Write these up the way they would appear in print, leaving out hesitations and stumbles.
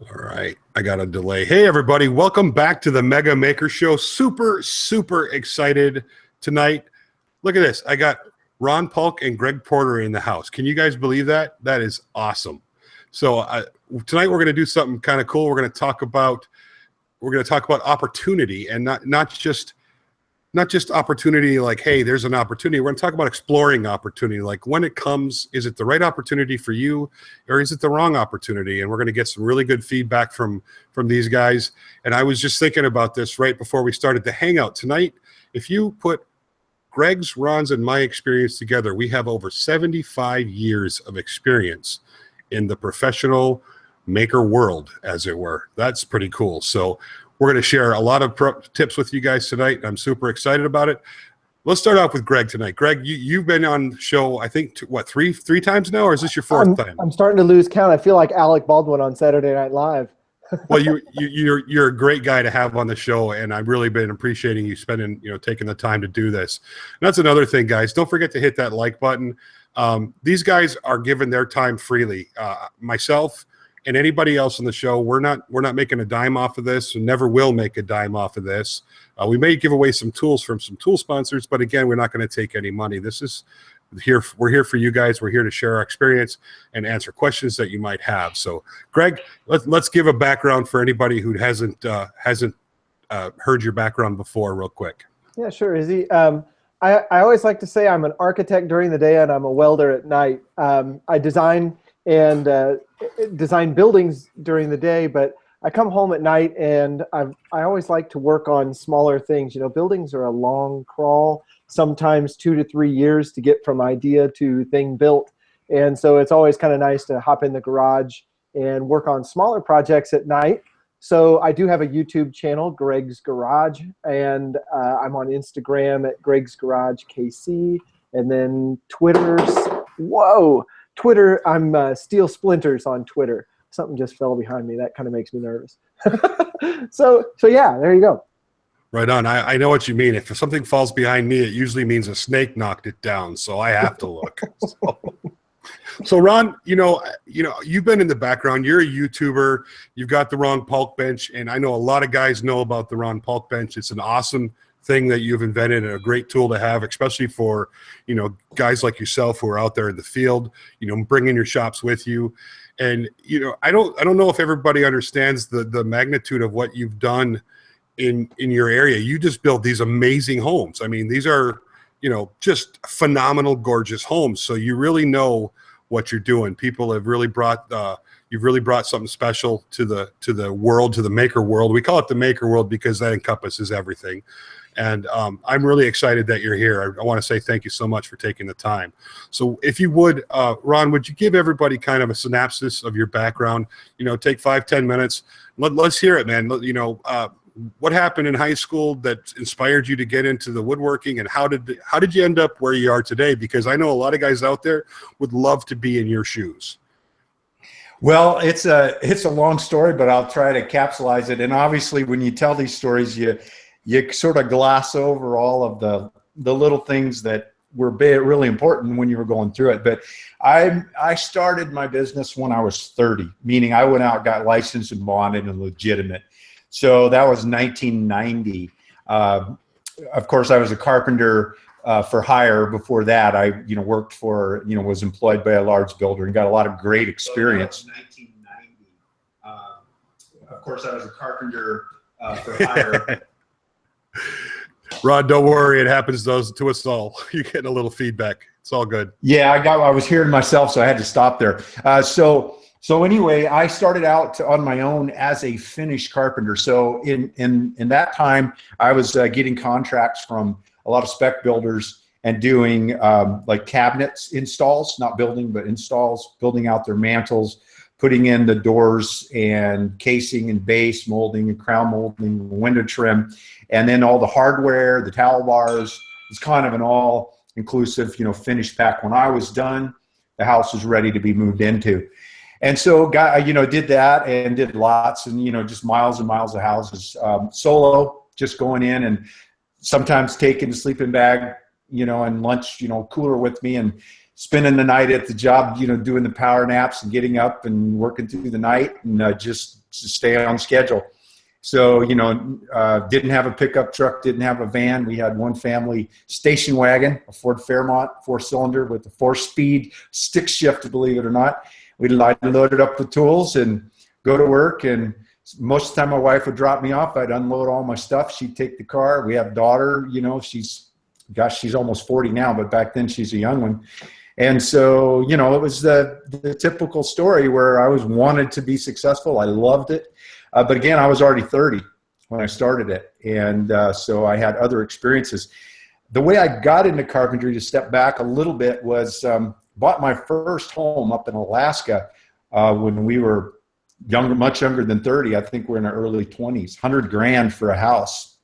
All right, I got a delay. Hey, everybody, welcome back to the Mega Maker Show. Super excited tonight. Look at this. I got Ron Paulk and Greg Porter in the house. Can you guys believe that? That is awesome. So tonight we're going to do something kind of cool. We're going to talk about opportunity, and not just opportunity like, hey, there's an opportunity. We're going to talk about exploring opportunity. Like when it comes, is it the right opportunity for you or is it the wrong opportunity? And we're going to get some really good feedback from these guys. And I was just thinking about this right before we started the hangout tonight. If you put Greg's, Ron's, and my experience together, we have over 75 years of experience in the professional maker world, as it were. That's pretty cool. So we're going to share a lot of tips with you guys tonight. I'm super excited about it. Let's start off with Greg tonight. Greg, you've been on the show, I think, three times now, or is this your fourth time? I'm starting to lose count. I feel like Alec Baldwin on Saturday Night Live. Well, you're a great guy to have on the show, and I've really been appreciating you taking the time to do this. And that's another thing, guys. Don't forget to hit that like button. These guys are giving their time freely. Myself and anybody else on the show, we're not making a dime off of this, and never will make a dime off of this. We may give away some tools from some tool sponsors, but again, we're not going to take any money. We're here for you guys. We're here to share our experience and answer questions that you might have. So, Greg, let's give a background for anybody who hasn't heard your background before, real quick. Yeah, sure, Izzy. I always like to say I'm an architect during the day and I'm a welder at night. I design buildings during the day, but I come home at night and I always like to work on smaller things. You know, buildings are a long crawl, sometimes 2 to 3 years to get from idea to thing built. And so it's always kind of nice to hop in the garage and work on smaller projects at night. So I do have a YouTube channel, Greg's Garage, and I'm on Instagram at Greg's Garage KC, and then Twitter, I'm Steel Splinters on Twitter. Something just fell behind me. That kind of makes me nervous. So yeah, there you go. Right on. I know what you mean. If something falls behind me, it usually means a snake knocked it down. So I have to look. So Ron, you've been in the background. You're a YouTuber. You've got the Ron Paulk bench, and I know a lot of guys know about the Ron Paulk bench. It's an awesome thing that you've invented and a great tool to have, especially for guys like yourself who are out there in the field, bringing your shops with you. And I don't know if everybody understands the magnitude of what you've done in your area. You just built these amazing homes. I mean, these are just phenomenal, gorgeous homes. So you really know what you're doing. People have really brought you've really brought something special to the world, to the maker world. We call it the maker world because that encompasses everything. And I'm really excited that you're here. I want to say thank you so much for taking the time. So if you would, Ron, would you give everybody kind of a synopsis of your background? Take 5-10 minutes. Let's hear it, man. What happened in high school that inspired you to get into the woodworking, and how did you end up where you are today? Because I know a lot of guys out there would love to be in your shoes. Well, it's a long story, but I'll try to capsulize it. And obviously, when you tell these stories, you sort of gloss over all of the little things that were really important when you were going through it. But I started my business when I was 30, meaning I went out, got licensed and bonded and legitimate. So that was 1990. Of course, I was a carpenter for hire. Before that, I worked for was employed by a large builder and got a lot of great experience. So that was 1990. Of course, I was a carpenter for hire. Rod, don't worry. It happens to us all. You're getting a little feedback. It's all good. Yeah, I was hearing myself, so I had to stop there. So anyway, I started out on my own as a finished carpenter. So in that time, I was getting contracts from a lot of spec builders and doing like cabinets installs, not building, but installs, building out their mantles, putting in the doors and casing and base molding and crown molding, window trim, and then all the hardware, the towel bars. It's kind of an all-inclusive, finished pack. When I was done, the house was ready to be moved into. And so, did that and did lots and, just miles and miles of houses, solo, just going in and sometimes taking the sleeping bag, and lunch, cooler with me and spending the night at the job, doing the power naps and getting up and working through the night and just to stay on schedule. So, didn't have a pickup truck, didn't have a van. We had one family station wagon, a Ford Fairmont 4-cylinder with a 4-speed stick shift, believe it or not. We'd load it up with tools and go to work. And most of the time my wife would drop me off. I'd unload all my stuff. She'd take the car. We have a daughter, she's almost 40 now, but back then she's a young one. And so, it was the typical story where I wanted to be successful. I loved it. But again, I was already 30 when I started it. And so I had other experiences. The way I got into carpentry, to step back a little bit, was bought my first home up in Alaska when we were much younger than 30. I think we're in our early 20s, $100,000 for a house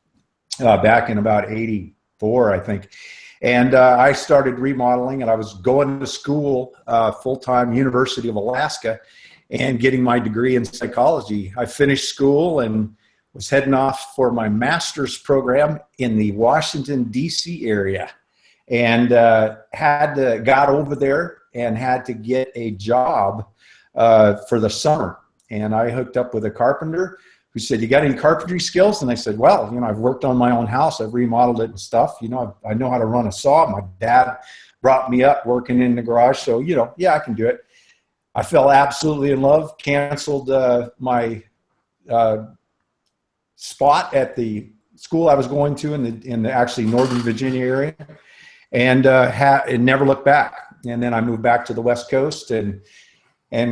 back in about 84, I think. And I started remodeling, and I was going to school, full-time, University of Alaska, and getting my degree in psychology. I finished school and was heading off for my master's program in the Washington, D.C. area, and got over there and had to get a job for the summer. And I hooked up with a carpenter who said, "You got any carpentry skills?" And I said, "Well, I've worked on my own house. I've remodeled it and stuff. I know how to run a saw. My dad brought me up working in the garage. So, yeah, I can do it." I fell absolutely in love, canceled my spot at the school I was going to in the actually Northern Virginia area, and never looked back. And then I moved back to the West Coast and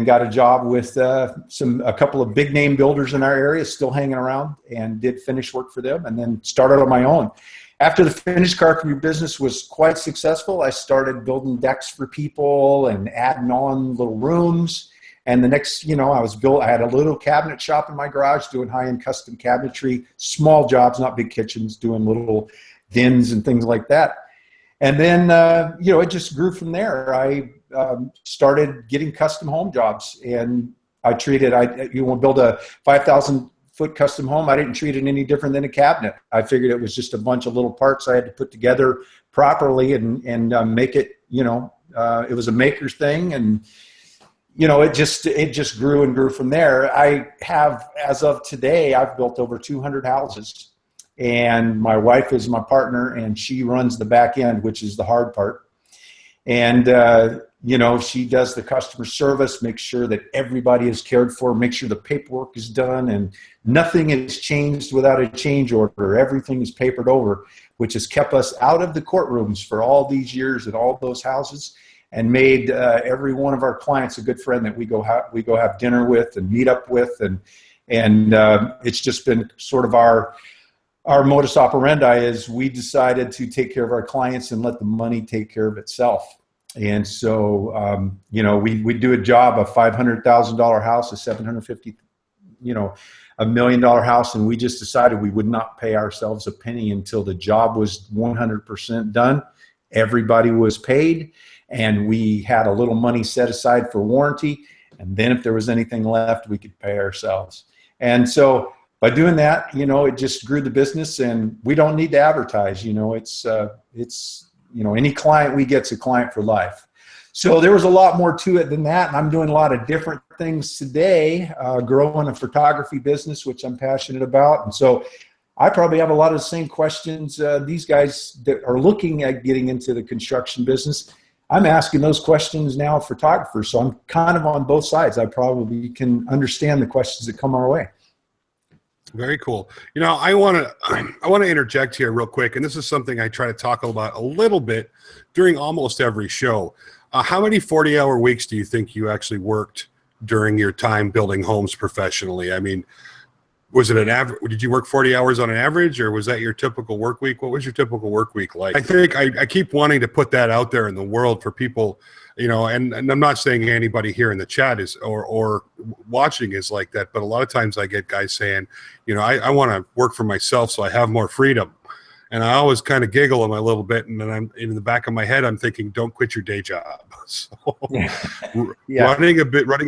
got a job with a couple of big name builders in our area, still hanging around, and did finish work for them, and then started on my own. After the finished carpentry business was quite successful, I started building decks for people and adding on little rooms. And the next, I had a little cabinet shop in my garage doing high-end custom cabinetry, small jobs, not big kitchens, doing little dens and things like that. And then, it just grew from there. I started getting custom home jobs, and I treated, you want to build a 5,000-foot custom home, I didn't treat it any different than a cabinet. I figured it was just a bunch of little parts I had to put together properly and make it, it was a maker's thing. And, it just grew and grew from there. I have, as of today, I've built over 200 houses, and my wife is my partner, and she runs the back end, which is the hard part. And, she does the customer service, makes sure that everybody is cared for, make sure the paperwork is done, and nothing is changed without a change order. Everything is papered over, which has kept us out of the courtrooms for all these years at all those houses, and made every one of our clients a good friend that we go have dinner with and meet up with. And it's just been sort of our modus operandi is we decided to take care of our clients and let the money take care of itself. And so, we do a job, a $500,000 house, a $750, $1 million house. And we just decided we would not pay ourselves a penny until the job was 100% done. Everybody was paid, and we had a little money set aside for warranty. And then if there was anything left, we could pay ourselves. And so by doing that, it just grew the business, and we don't need to advertise. It's any client we get's a client for life. So there was a lot more to it than that, and I'm doing a lot of different things today, growing a photography business, which I'm passionate about. And so I probably have a lot of the same questions these guys that are looking at getting into the construction business. I'm asking those questions now of photographers, so I'm kind of on both sides. I probably can understand the questions that come our way. Very cool. I want to interject here real quick, and this is something I try to talk about a little bit during almost every show. How many 40-hour weeks do you think you actually worked during your time building homes professionally? I mean, was it an average? Did you work 40 hours on an average, or was that your typical work week? What was your typical work week like? I think I keep wanting to put that out there in the world for people, and I'm not saying anybody here in the chat is or watching is like that, but a lot of times I get guys saying, I want to work for myself so I have more freedom. And I always kind of giggle them a little bit, and then I'm in the back of my head, I'm thinking, don't quit your day job. So Yeah. running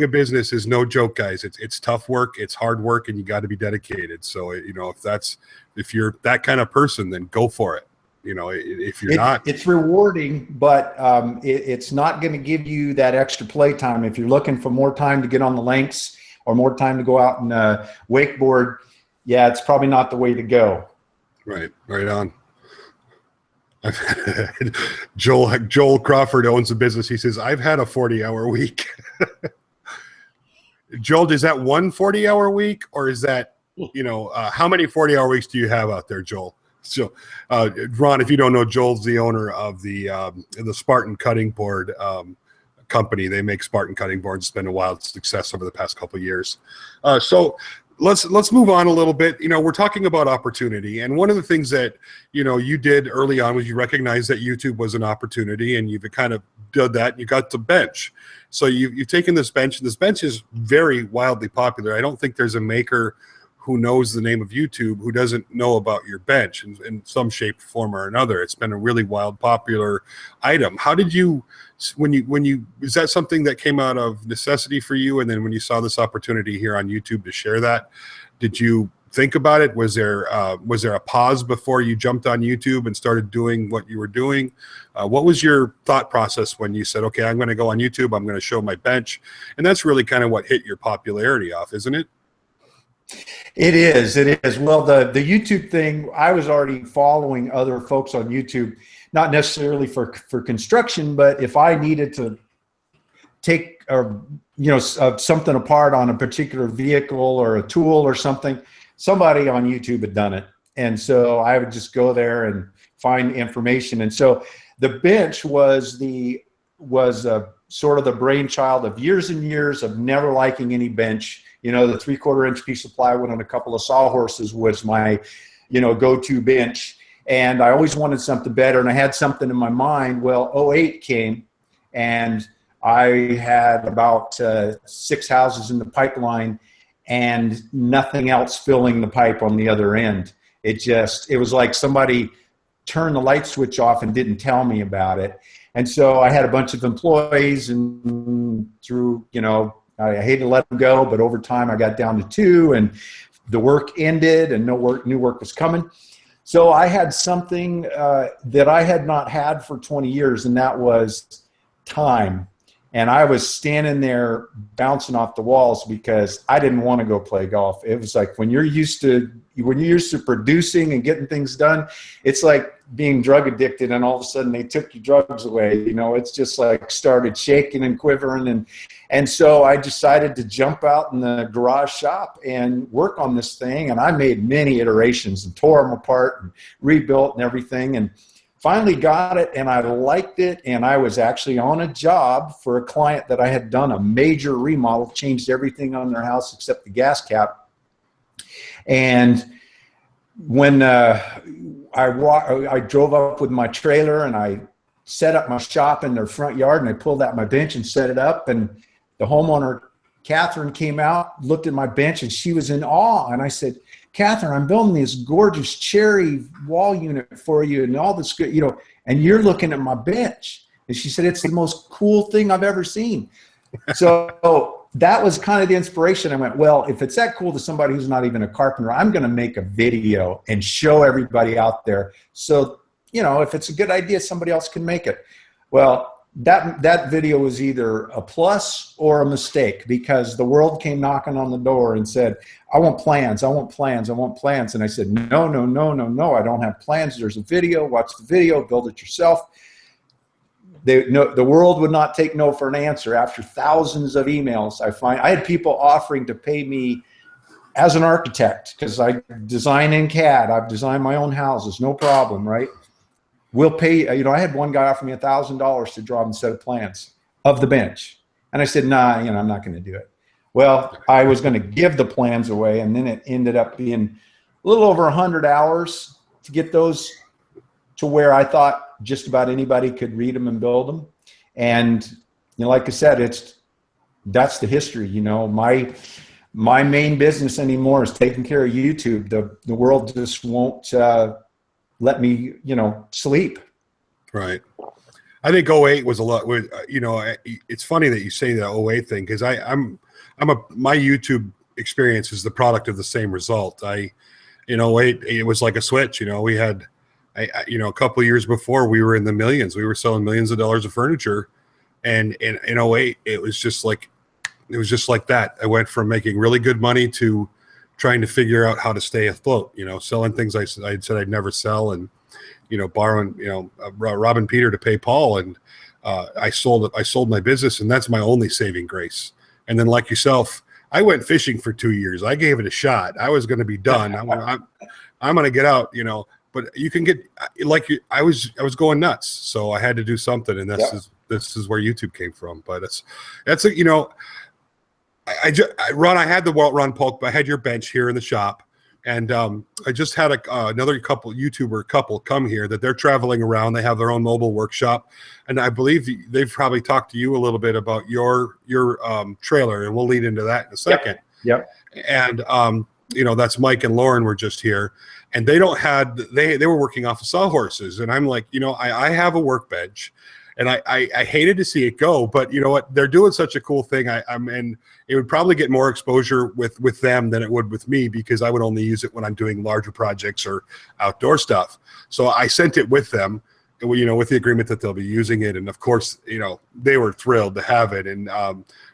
a business is no joke, guys. It's tough work, it's hard work, and you got to be dedicated. So if you're that kind of person, then go for it. You know, if you're not, it's rewarding, but it's not going to give you that extra play time. If you're looking for more time to get on the links or more time to go out and wakeboard, yeah, it's probably not the way to go. Right on. Joel Crawford owns a business. He says, I've had a 40-hour week. Joel, is that one 40-hour week, or is that, you know, how many 40-hour weeks do you have out there, Joel? So, Ron, if you don't know, Joel's the owner of the Spartan Cutting Board company. They make Spartan cutting boards. It's been a wild success over the past couple of years. So let's move on a little bit. You know, we're talking about opportunity, and one of the things that, you know, you did early on was you recognized that YouTube was an opportunity, and you've kind of did that. And you got the bench. So you've taken this bench, and this bench is very wildly popular. I don't think there's a maker who knows the name of YouTube who doesn't know about your bench in some shape, form, or another. It's been a really wild, popular item. How did you, when you, is that something that came out of necessity for you? And then when you saw this opportunity here on YouTube to share that, did you think about it? Was there a pause before you jumped on YouTube and started doing what you were doing? What was your thought process when you said, okay, I'm going to go on YouTube, I'm going to show my bench? And that's really kind of what hit your popularity off, isn't it? It is. Well, the YouTube thing, I was already following other folks on YouTube, not necessarily for construction, but if I needed to take something apart on a particular vehicle or a tool or something, somebody on YouTube had done it. And so I would just go there and find information. And so the bench was sort of the brainchild of years and years of never liking any bench. You know, the 3/4 inch piece of plywood and a couple of sawhorses was my, go-to bench. And I always wanted something better, and I had something in my mind. Well, '08 came, and I had about 6 houses in the pipeline and nothing else filling the pipe on the other end. It was like somebody turned the light switch off and didn't tell me about it. And so I had a bunch of employees, and through, I hated to let them go, but over time I got down to 2, and the work ended and new work was coming. So I had something that I had not had for 20 years, and that was time. And I was standing there bouncing off the walls because I didn't want to go play golf. It was like when you're used to producing and getting things done, it's like being drug addicted, and all of a sudden they took your drugs away. It's just like started shaking and quivering. And so I decided to jump out in the garage shop and work on this thing. And I made many iterations and tore them apart and rebuilt and everything. And finally got it, and I liked it. And I was actually on a job for a client that I had done a major remodel, changed everything on their house except the gas cap. And when I drove up with my trailer, and I set up my shop in their front yard, and I pulled out my bench and set it up, and the homeowner, Catherine, came out, looked at my bench, and she was in awe. And I said, Catherine, I'm building this gorgeous cherry wall unit for you and all this good, and you're looking at my bench. And she said, it's the most cool thing I've ever seen. So that was kind of the inspiration. I went, well, if it's that cool to somebody who's not even a carpenter, I'm going to make a video and show everybody out there. So, if it's a good idea, somebody else can make it. Well, that video was either a plus or a mistake, because the world came knocking on the door and said, I want plans, I want plans, I want plans. And I said, no, I don't have plans. There's a video, watch the video, build it yourself. The world would not take no for an answer. After thousands of emails, I had people offering to pay me as an architect, because I design in CAD. I've designed my own houses, no problem, right? We'll pay, I had one guy offer me $1,000 to draw him a set of plans of the bench. And I said, nah, I'm not going to do it. Well, I was going to give the plans away, and then it ended up being a little over 100 hours to get those to where I thought just about anybody could read them and build them. And like I said, that's the history. My main business anymore is taking care of YouTube. The world just won't let me, sleep. Right. I think '08 was a lot. It's funny that you say the '08 thing, because my YouTube experience is the product of the same result. In '08, it was like a switch. We had a couple of years before, we were in the millions. We were selling millions of dollars of furniture, and in '08, it was just like that. I went from making really good money to trying to figure out how to stay afloat. Selling things I said I'd never sell, and borrowing, robbing Peter to pay Paul, and I sold my business, and that's my only saving grace. And then, like yourself, I went fishing for 2 years. I gave it a shot. I was going to be done. I'm going to get out, But you can get I was going nuts, so I had to do something, and this is where YouTube came from. But that's Ron, I had the Ron Paulk. I had your bench here in the shop, and I just had another YouTuber couple come here that they're traveling around. They have their own mobile workshop, and I believe they've probably talked to you a little bit about your trailer, and we'll lead into that in a second. Yep. And that's Mike and Lauren were just here, and they were working off of sawhorses, and I'm like, I have a workbench. And I hated to see it go, but you know what? They're doing such a cool thing. And it would probably get more exposure with them than it would with me, because I would only use it when I'm doing larger projects or outdoor stuff. So I sent it with them, with the agreement that they'll be using it. And of course, they were thrilled to have it. And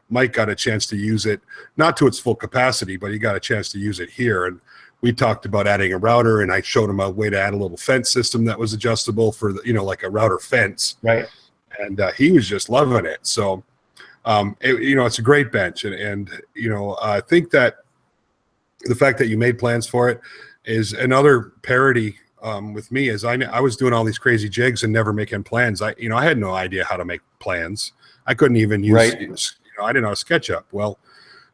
Mike got a chance to use it, not to its full capacity, but he got a chance to use it here. And we talked about adding a router, and I showed him a way to add a little fence system that was adjustable for like a router fence. Right. And he was just loving it. So, it's a great bench. And I think that the fact that you made plans for it is another parity with me, as I was doing all these crazy jigs and never making plans. I had no idea how to make plans. I couldn't even use, I didn't know how to SketchUp. Well,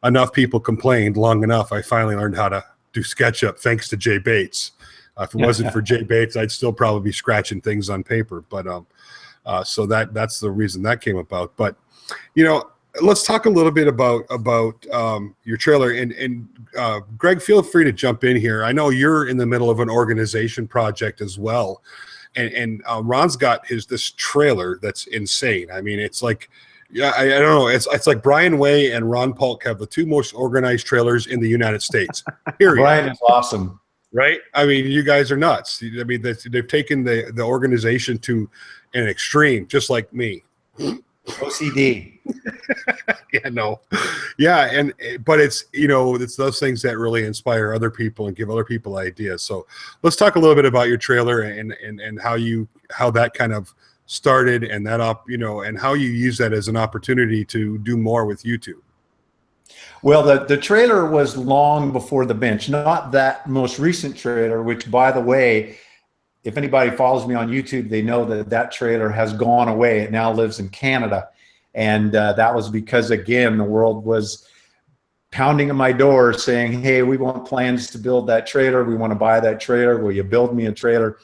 enough people complained long enough. I finally learned how to do SketchUp thanks to Jay Bates. If it wasn't for Jay Bates, I'd still probably be scratching things on paper. But, so that's the reason that came about. But let's talk a little bit about your trailer, and Greg, feel free to jump in here. I know you're in the middle of an organization project as well, and Ron's got this trailer that's insane. I mean, it's like, I don't know, it's like Brian Way and Ron Paulk have the two most organized trailers in the United States. Period. Brian is awesome. Right? I mean, you guys are nuts. I mean, they've taken the organization to an extreme, just like me. OCD. But it's those things that really inspire other people and give other people ideas. So let's talk a little bit about your trailer and how that kind of started, and and how you use that as an opportunity to do more with YouTube. Well, the trailer was long before the bench, not that most recent trailer, which, by the way, if anybody follows me on YouTube, they know that trailer has gone away. It now lives in Canada. And that was because, again, the world was pounding at my door saying, hey, we want plans to build that trailer. We want to buy that trailer. Will you build me a trailer?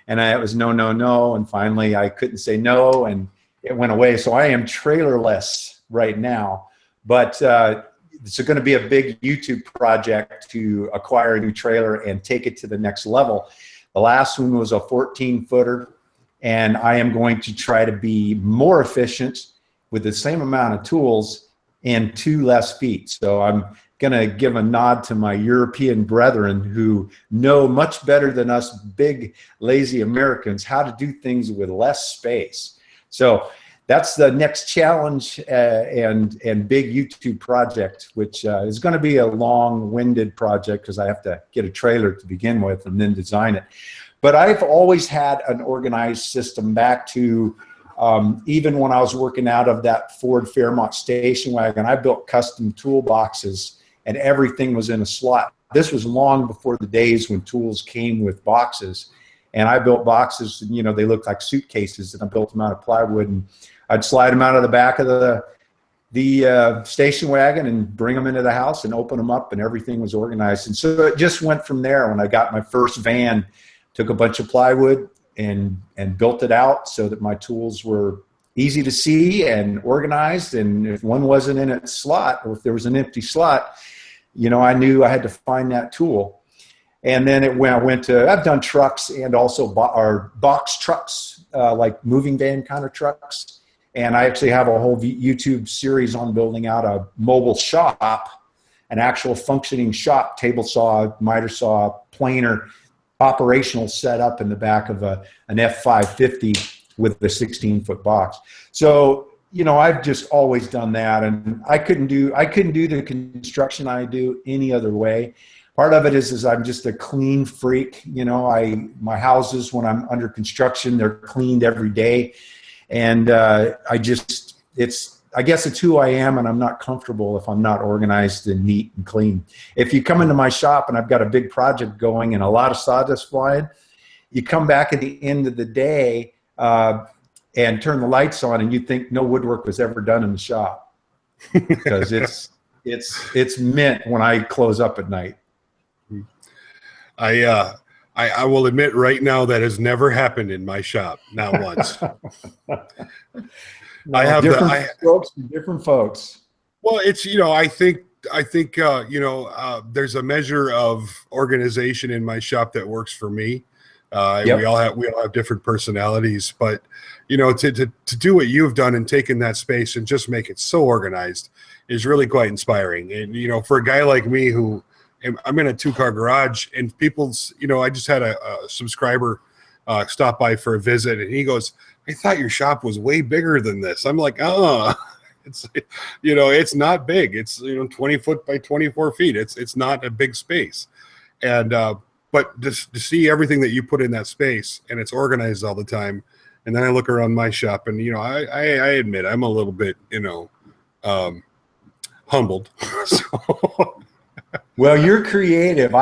And it was no, no, no. And finally, I couldn't say no, and it went away. So I am trailerless right now. But it's going to be a big YouTube project to acquire a new trailer and take it to the next level. The last one was a 14-footer, and I am going to try to be more efficient with the same amount of tools and 2 less feet. So I'm going to give a nod to my European brethren who know much better than us big, lazy Americans how to do things with less space. So that's the next challenge and big YouTube project, which is going to be a long-winded project because I have to get a trailer to begin with and then design it. But I've always had an organized system back to even when I was working out of that Ford Fairmont station wagon. I built custom toolboxes and everything was in a slot. This was long before the days when tools came with boxes. And I built boxes, they looked like suitcases, and I built them out of plywood, and I'd slide them out of the back of the station wagon and bring them into the house and open them up, and everything was organized. And so it just went from there. When I got my first van, took a bunch of plywood and built it out so that my tools were easy to see and organized. And if one wasn't in its slot, or if there was an empty slot, I knew I had to find that tool. And then I've done trucks and also box trucks, like moving van kind of trucks. And I actually have a whole YouTube series on building out a mobile shop, an actual functioning shop, table saw, miter saw, planer, operational setup in the back of an F550 with the 16-foot box. So, you know, I've just always done that, and I couldn't do the construction I do any other way. Part of it is I'm just a clean freak. You know, my houses, when I'm under construction, they're cleaned every day, and I guess it's who I am, and I'm not comfortable if I'm not organized and neat and clean. If you come into my shop and I've got a big project going and a lot of sawdust flying, you come back at the end of the day and turn the lights on, and you think no woodwork was ever done in the shop, because it's mint when I close up at night. I will admit right now that has never happened in my shop, not once. No, I have different folks. Well, it's, you know, I think you know, there's a measure of organization in my shop that works for me. Yep. We all have different personalities, but you know, to do what you've done and taken that space and just make it so organized is really quite inspiring. And you know, for a guy like me who I'm in a 2-car garage, and people's, you know, I just had a subscriber stop by for a visit, and he goes, "I thought your shop was way bigger than this." I'm like, it's, you know, it's not big. It's, you know, 20 foot by 24 feet. It's not a big space. And, but just to see everything that you put in that space, and it's organized all the time. And then I look around my shop, and, you know, I admit I'm a little bit, you know, humbled. So. Well, you're creative.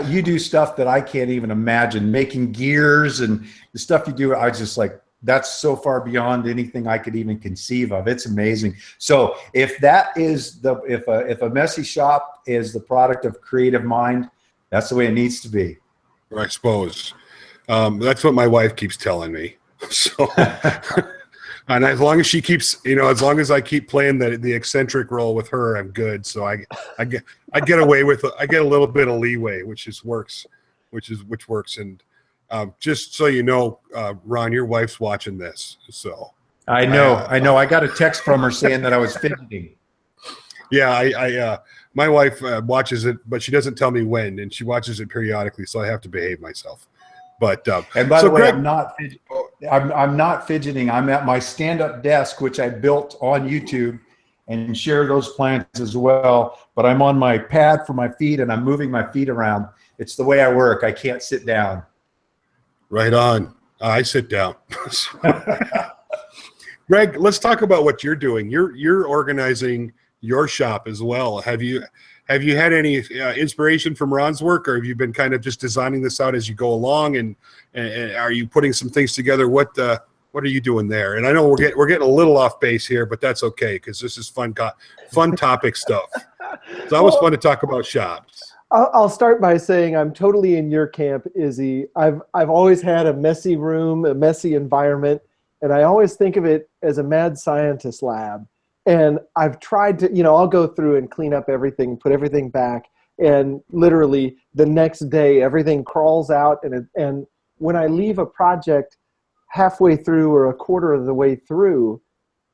You do stuff that I can't even imagine, making gears and the stuff you do. I was just like, that's so far beyond anything I could even conceive of. It's amazing. So if that is if a messy shop is the product of creative mind, that's the way it needs to be. I suppose. That's what my wife keeps telling me. So, and as long as she keeps, you know, as long as I keep playing the eccentric role with her, I'm good. So I get away with, I get a little bit of leeway, which works. And just so you know, Ron, your wife's watching this. So I know. I got a text from her saying that I was fidgeting. Yeah, my wife watches it, but she doesn't tell me when, and she watches it periodically, so I have to behave myself. But and by the way, Greg, I'm not fidgeting. I'm at my stand-up desk, which I built on YouTube, and share those plans as well. But I'm on my pad for my feet, and I'm moving my feet around. It's the way I work. I can't sit down. Right on. I sit down. Greg, let's talk about what you're doing. You're organizing your shop as well. Have you had any inspiration from Ron's work, or have you been kind of just designing this out as you go along? And are you putting some things together? What are you doing there? And I know we're getting a little off base here, but that's okay, because this is fun topic stuff. It's always fun to talk about shops. I'll start by saying I'm totally in your camp, Izzy. I've always had a messy room, a messy environment, and I always think of it as a mad scientist lab. And I've tried to, you know, I'll go through and clean up everything, put everything back, and literally the next day everything crawls out. And when I leave a project halfway through or a quarter of the way through,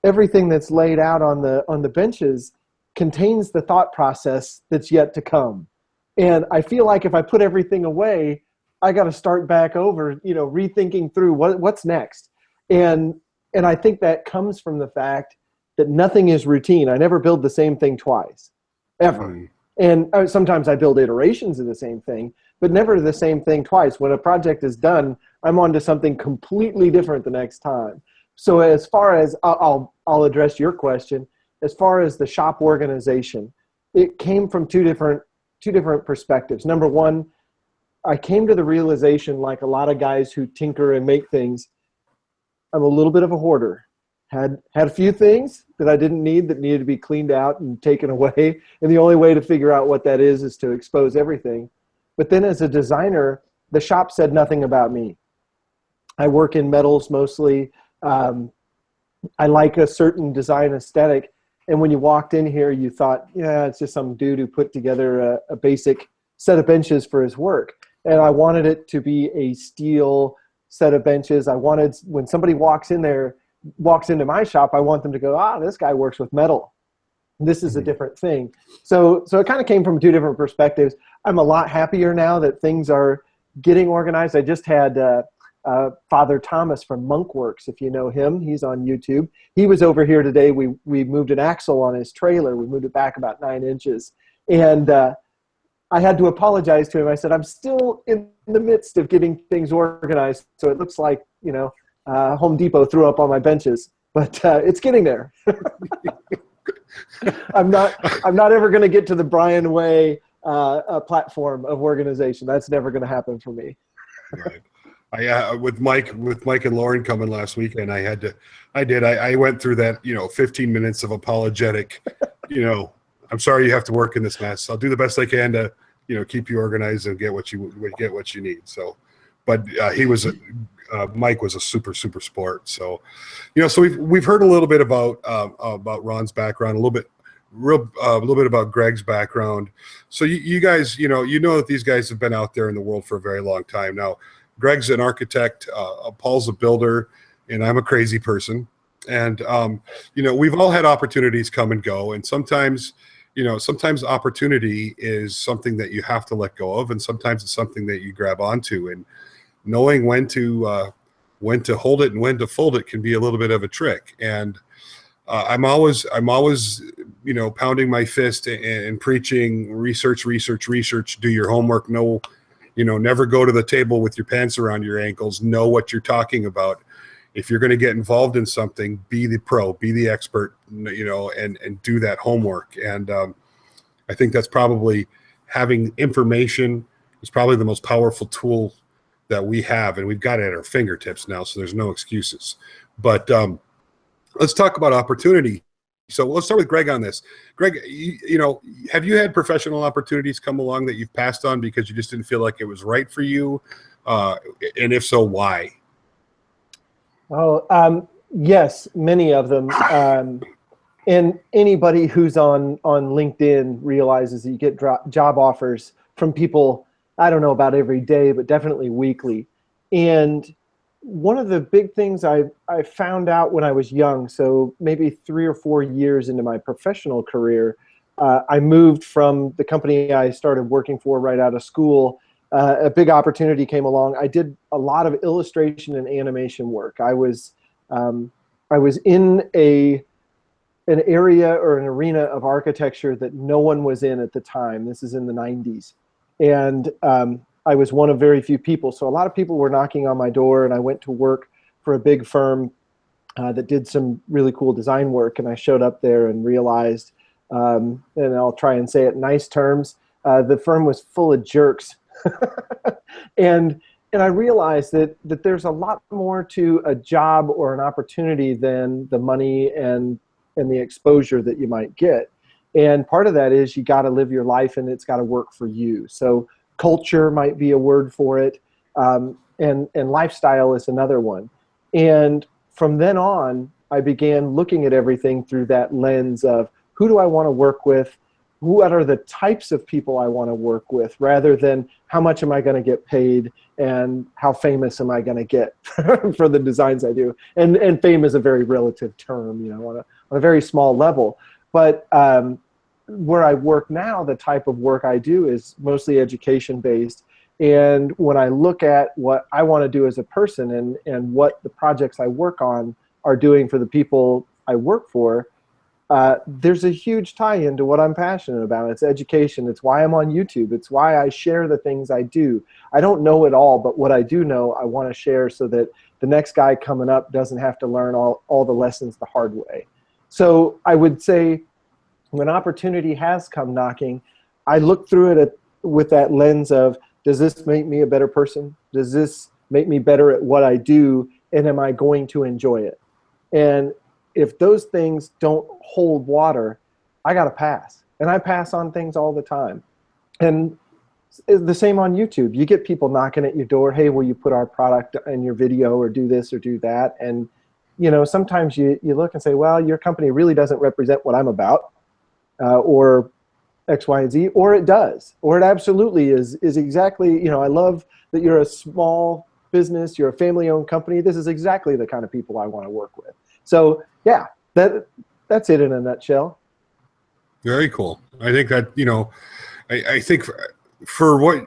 everything that's laid out on the benches contains the thought process that's yet to come. And I feel like if I put everything away, I got to start back over, you know, rethinking through what's next. And I think that comes from the fact that nothing is routine. I never build the same thing twice, ever. And sometimes I build iterations of the same thing, but never the same thing twice. When a project is done, I'm on to something completely different the next time. So as far as, I'll address your question, as far as the shop organization, it came from two different perspectives. Number one, I came to the realization, like a lot of guys who tinker and make things, I'm a little bit of a hoarder. Had a few things that I didn't need that needed to be cleaned out and taken away. And the only way to figure out what that is to expose everything. But then as a designer, the shop said nothing about me. I work in metals mostly. I like a certain design aesthetic. And when you walked in here, you thought, yeah, it's just some dude who put together a basic set of benches for his work. And I wanted it to be a steel set of benches. I wanted, when somebody walks into my shop, I want them to go, this guy works with metal. This is a different thing. So it kind of came from two different perspectives. I'm a lot happier now that things are getting organized. I just had Father Thomas from Monkworks, if you know him. He's on YouTube. He was over here today. We moved an axle on his trailer. We moved it back about 9 inches. And I had to apologize to him. I said, I'm still in the midst of getting things organized. So it looks like, Home Depot threw up on my benches, but it's getting there. I'm not ever going to get to the Brian Way platform of organization. That's never going to happen for me. Right. With Mike and Lauren coming last weekend, I went through that, 15 minutes of apologetic, I'm sorry you have to work in this mess. I'll do the best I can to, keep you organized and get what you need. So, but Mike was a super sport. So, so we've heard a little bit about Ron's background, a little bit about Greg's background. So you guys, that these guys have been out there in the world for a very long time now. Greg's an architect, Paul's a builder, and I'm a crazy person. And, we've all had opportunities come and go. And sometimes opportunity is something that you have to let go of. And sometimes it's something that you grab onto, and knowing when to hold it and when to fold it can be a little bit of a trick. And I'm always, pounding my fist and preaching research, do your homework, never go to the table with your pants around your ankles, know what you're talking about. If you're going to get involved in something, be the pro, be the expert, and do that homework. And I think that's probably, having information is probably the most powerful tool that we have, and we've got it at our fingertips now, so there's no excuses. But let's talk about opportunity. So let's start with Greg on this. Greg, have you had professional opportunities come along that you've passed on because you just didn't feel like it was right for you? And if so, why? Oh, yes, many of them. And anybody who's on LinkedIn realizes that you get job offers from people, I don't know about every day, but definitely weekly. And one of the big things I found out when I was young, so maybe 3 or 4 years into my professional career, I moved from the company I started working for right out of school. A big opportunity came along. I did a lot of illustration and animation work. I was in an area or an arena of architecture that no one was in at the time. This is in the 90s. And I was one of very few people. So a lot of people were knocking on my door, and I went to work for a big firm that did some really cool design work. And I showed up there and realized, and I'll try and say it in nice terms, the firm was full of jerks. and I realized that there's a lot more to a job or an opportunity than the money and the exposure that you might get. And part of that is you got to live your life, and it's got to work for you. So culture might be a word for it, and lifestyle is another one. And from then on, I began looking at everything through that lens of, who do I want to work with? What are the types of people I want to work with, rather than how much am I going to get paid and how famous am I going to get for the designs I do. And fame is a very relative term, on a very small level. But where I work now, the type of work I do is mostly education-based. And when I look at what I want to do as a person and what the projects I work on are doing for the people I work for, there's a huge tie-in to what I'm passionate about. It's education. It's why I'm on YouTube. It's why I share the things I do. I don't know it all, but what I do know, I want to share so that the next guy coming up doesn't have to learn all the lessons the hard way. So I would say, when opportunity has come knocking, I look through it with that lens of, does this make me a better person? Does this make me better at what I do? And am I going to enjoy it? And if those things don't hold water, I got to pass. And I pass on things all the time. And the same on YouTube. You get people knocking at your door, hey, will you put our product in your video or do this or do that? And sometimes you look and say, well, your company really doesn't represent what I'm about. Or X, Y, and Z, or it does, or it absolutely is exactly, I love that you're a small business, you're a family-owned company. This is exactly the kind of people I want to work with. So yeah, that's it in a nutshell. Very cool. I think that, I think for what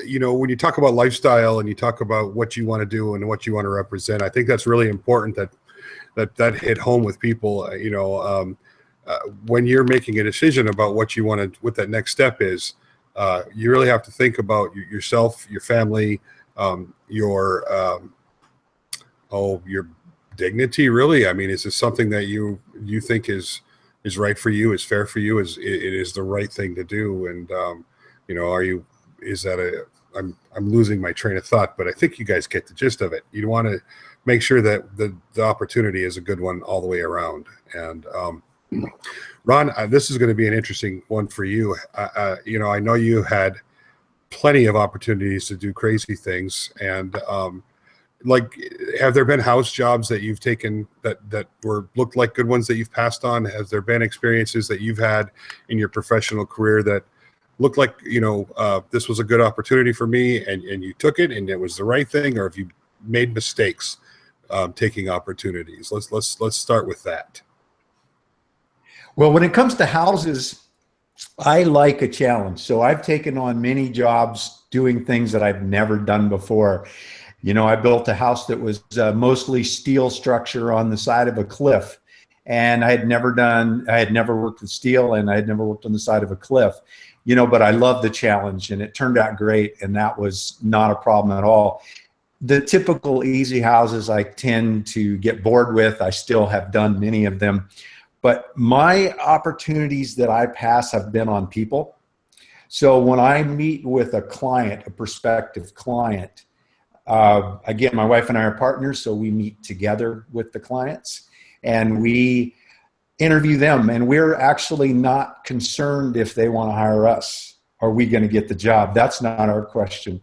you know, when you talk about lifestyle and you talk about what you want to do and what you want to represent, I think that's really important that hit home with people. When you're making a decision about what you want to, what that next step is, you really have to think about yourself, your family, your your dignity. Really, I mean, is this something that you think is right for you, is fair for you, is it is the right thing to do? And are you? Is that a? I'm losing my train of thought, but I think you guys get the gist of it. You want to make sure that the opportunity is a good one all the way around. And Ron, this is going to be an interesting one for you. I know you had plenty of opportunities to do crazy things, and have there been house jobs that you've taken that looked like good ones that you've passed on? Has there been experiences that you've had in your professional career that looked like this was a good opportunity for me, and you took it and it was the right thing, or have you made mistakes taking opportunities? Let's start with that. Well, when it comes to houses, I like a challenge. So I've taken on many jobs doing things that I've never done before. I built a house that was mostly steel structure on the side of a cliff, and I had never worked with steel, and I had never worked on the side of a cliff, but I loved the challenge, and it turned out great, and that was not a problem at all. The typical easy houses I tend to get bored with. I still have done many of them. But my opportunities that I pass have been on people. So when I meet with a client, a prospective client, again, my wife and I are partners, so we meet together with the clients and we interview them. And we're actually not concerned if they want to hire us. Are we going to get the job? That's not our question.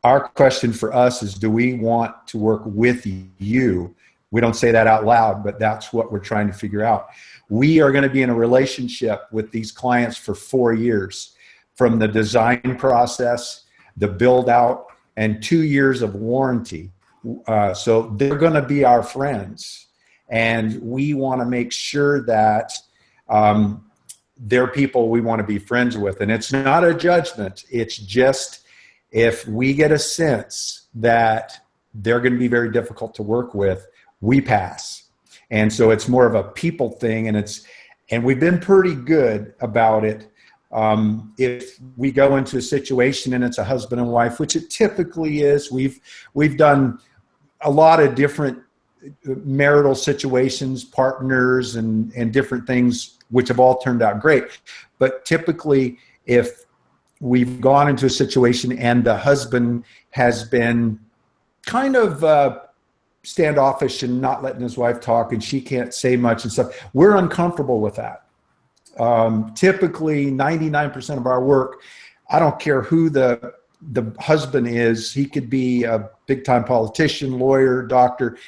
Our question for us is, do we want to work with you? We don't say that out loud, but that's what we're trying to figure out. We are going to be in a relationship with these clients for 4 years, from the design process, the build out, and 2 years of warranty. So they're going to be our friends. And we want to make sure that they're people we want to be friends with. And it's not a judgment. It's just, if we get a sense that they're going to be very difficult to work with, we pass. And so it's more of a people thing, and we've been pretty good about it. If we go into a situation and it's a husband and wife, which it typically is, we've done a lot of different marital situations, partners, and different things, which have all turned out great. But typically, if we've gone into a situation and the husband has been kind of standoffish and not letting his wife talk, and she can't say much and stuff, we're uncomfortable with that. Typically 99% of our work, I don't care who the husband is, he could be a big time politician, lawyer, doctor.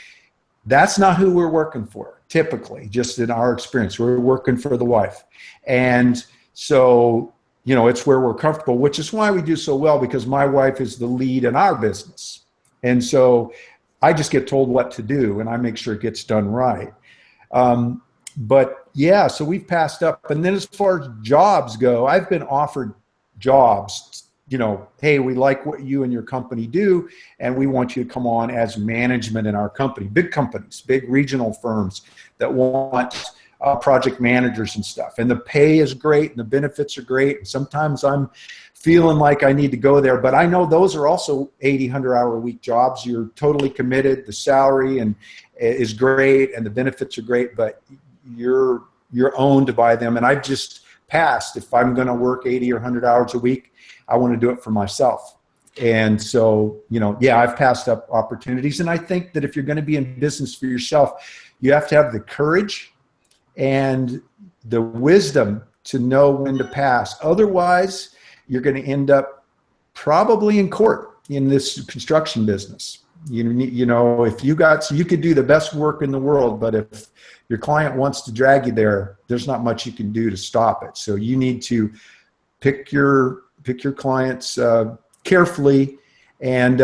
That's not who we're working for. Typically, just in our experience, we're working for the wife. And so, it's where we're comfortable, which is why we do so well, because my wife is the lead in our business. And so I just get told what to do, and I make sure it gets done right. But yeah, so we've passed up. And then as far as jobs go, I've been offered jobs, hey, we like what you and your company do, and we want you to come on as management in our company. Big companies, big regional firms that want project managers and stuff. And the pay is great, and the benefits are great. And sometimes I'm feeling like I need to go there, but I know those are also 80, 100-hour-a-week jobs. You're totally committed. The salary is great, and the benefits are great, but you're owned by them. And I've just passed. If I'm going to work 80 or 100 hours a week, I want to do it for myself. And so, I've passed up opportunities. And I think that if you're going to be in business for yourself, you have to have the courage and the wisdom to know when to pass. Otherwise, you're going to end up probably in court in this construction business. If you could do the best work in the world, but if your client wants to drag you there, there's not much you can do to stop it. So you need to pick your clients carefully and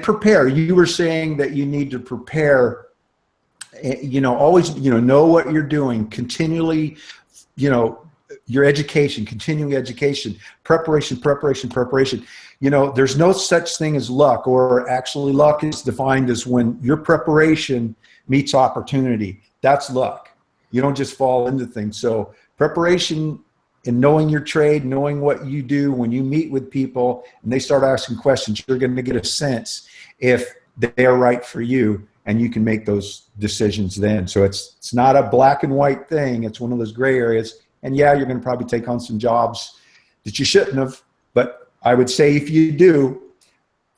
prepare. You were saying that you need to prepare. Always know what you're doing. Continually, your education, continuing education, preparation. You know, there's no such thing as luck, or actually luck is defined as when your preparation meets opportunity. That's luck. You don't just fall into things. So preparation and knowing your trade, knowing what you do when you meet with people and they start asking questions, you're going to get a sense if they are right for you, and you can make those decisions then. So it's not a black and white thing. It's one of those gray areas. And yeah, you're going to probably take on some jobs that you shouldn't have. But I would say if you do,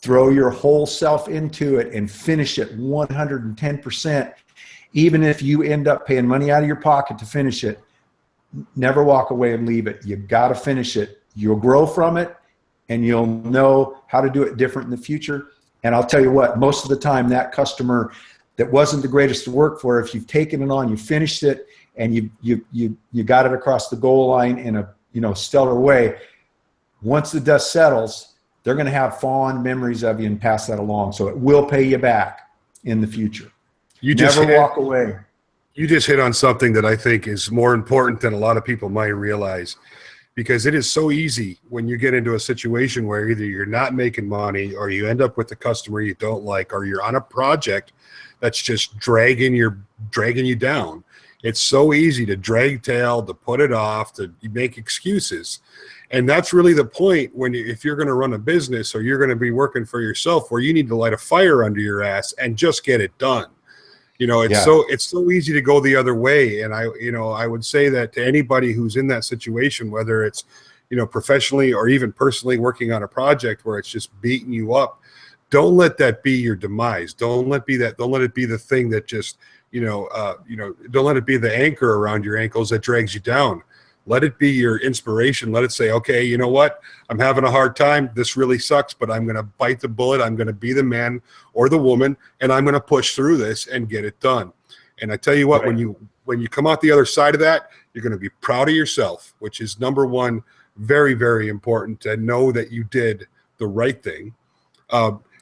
throw your whole self into it and finish it 110%. Even if you end up paying money out of your pocket to finish it, never walk away and leave it. You've got to finish it. You'll grow from it, and you'll know how to do it different in the future. And I'll tell you what, most of the time that customer that wasn't the greatest to work for, if you've taken it on, you finished it, and you got it across the goal line in a stellar way, once the dust settles, they're going to have fond memories of you and pass that along. So it will pay you back in the future. You just never walk away. You just hit on something that I think is more important than a lot of people might realize, because it is so easy when you get into a situation where either you're not making money, or you end up with a customer you don't like, or you're on a project that's just dragging you down. It's so easy to drag tail, to put it off, to make excuses. And that's really the point if you're going to run a business, or you're going to be working for yourself, where you need to light a fire under your ass and just get it done. You know, it's so easy to go the other way. And I would say that to anybody who's in that situation, whether it's, professionally or even personally working on a project where it's just beating you up, don't let that be your demise. Don't let it be the thing that just, don't let it be the anchor around your ankles that drags you down. Let it be your inspiration. Let it say, okay, you know what? I'm having a hard time. This really sucks, but I'm going to bite the bullet. I'm going to be the man or the woman, and I'm going to push through this and get it done. And I tell you what, right, when you come out the other side of that, you're going to be proud of yourself, which is number one, very, very important, to know that you did the right thing.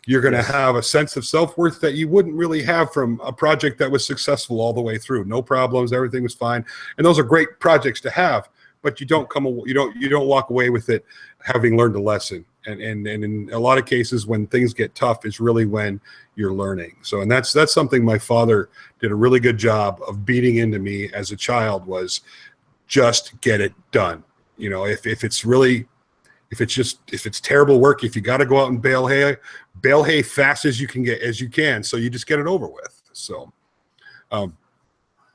You're going to have a sense of self-worth that you wouldn't really have from a project that was successful all the way through. No problems, everything was fine. And those are great projects to have, but you don't walk away with it having learned a lesson. And in a lot of cases, when things get tough is really when you're learning. So, and that's something my father did a really good job of beating into me as a child, was just get it done. If it's terrible work, if you got to go out and bale hay fast as you can. So you just get it over with. So,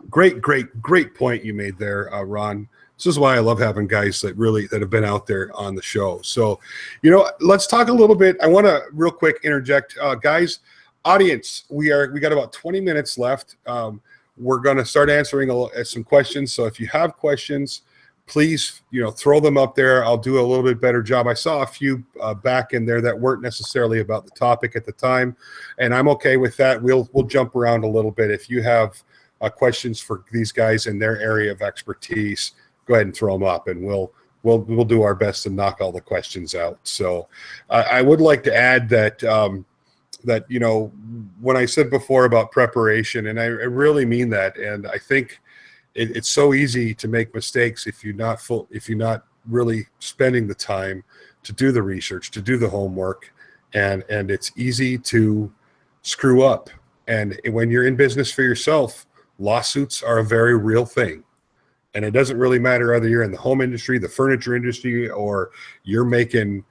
great point you made there, Ron. This is why I love having guys that have been out there on the show. So, let's talk a little bit. I want to real quick interject, guys, audience. We got about 20 minutes left. We're going to start answering some questions. So if you have questions, please, throw them up there. I'll do a little bit better job. I saw a few back in there that weren't necessarily about the topic at the time, and I'm okay with that. We'll jump around a little bit. If you have questions for these guys in their area of expertise, go ahead and throw them up, and we'll do our best to knock all the questions out. So I would like to add that when I said before about preparation, and I really mean that, and I think it's so easy to make mistakes if you're not really spending the time to do the research, to do the homework, and it's easy to screw up. And when you're in business for yourself, lawsuits are a very real thing. And it doesn't really matter whether you're in the home industry, the furniture industry, or you're making,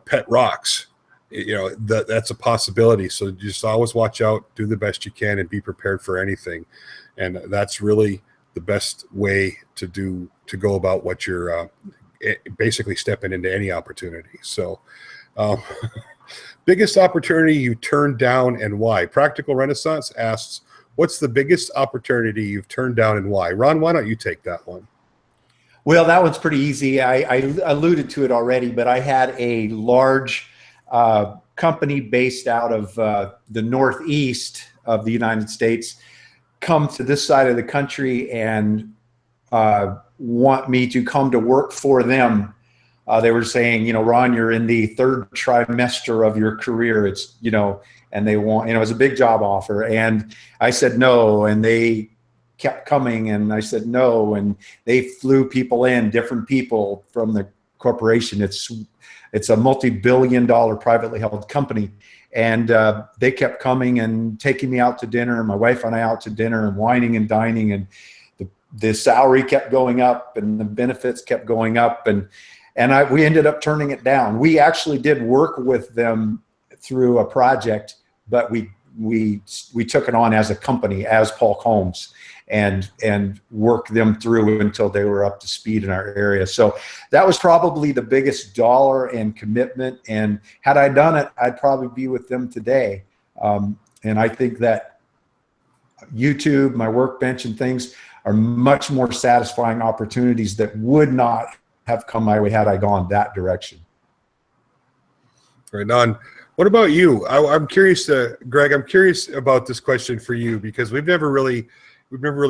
pet rocks. That's a possibility. So just always watch out, do the best you can, and be prepared for anything. And that's really the best way to go about what you're basically stepping into any opportunity. So biggest opportunity you turned down and why? Practical Renaissance asks, what's the biggest opportunity you've turned down and why? Ron, why don't you take that one? Well, that one's pretty easy. I alluded to it already, but I had a large company based out of the Northeast of the United States come to this side of the country and want me to come to work for them. They were saying, Ron, you're in the third trimester of your career. And they want, it was a big job offer. And I said no. And they kept coming, and I said no, and they flew people in, different people from the corporation. It's a multi-billion-dollar privately held company, and they kept coming and taking me out to dinner, and my wife and I out to dinner, and whining and dining, and the salary kept going up, and the benefits kept going up, and we ended up turning it down. We actually did work with them through a project, but we took it on as a company, as Paulk Homes, and worked them through until they were up to speed in our area. So that was probably the biggest dollar and commitment. And had I done it, I'd probably be with them today. And I think that YouTube, my workbench and things are much more satisfying opportunities that would not have come my way had I gone that direction. Right on. What about you? I'm curious, Greg. I'm curious about this question for you because we've never really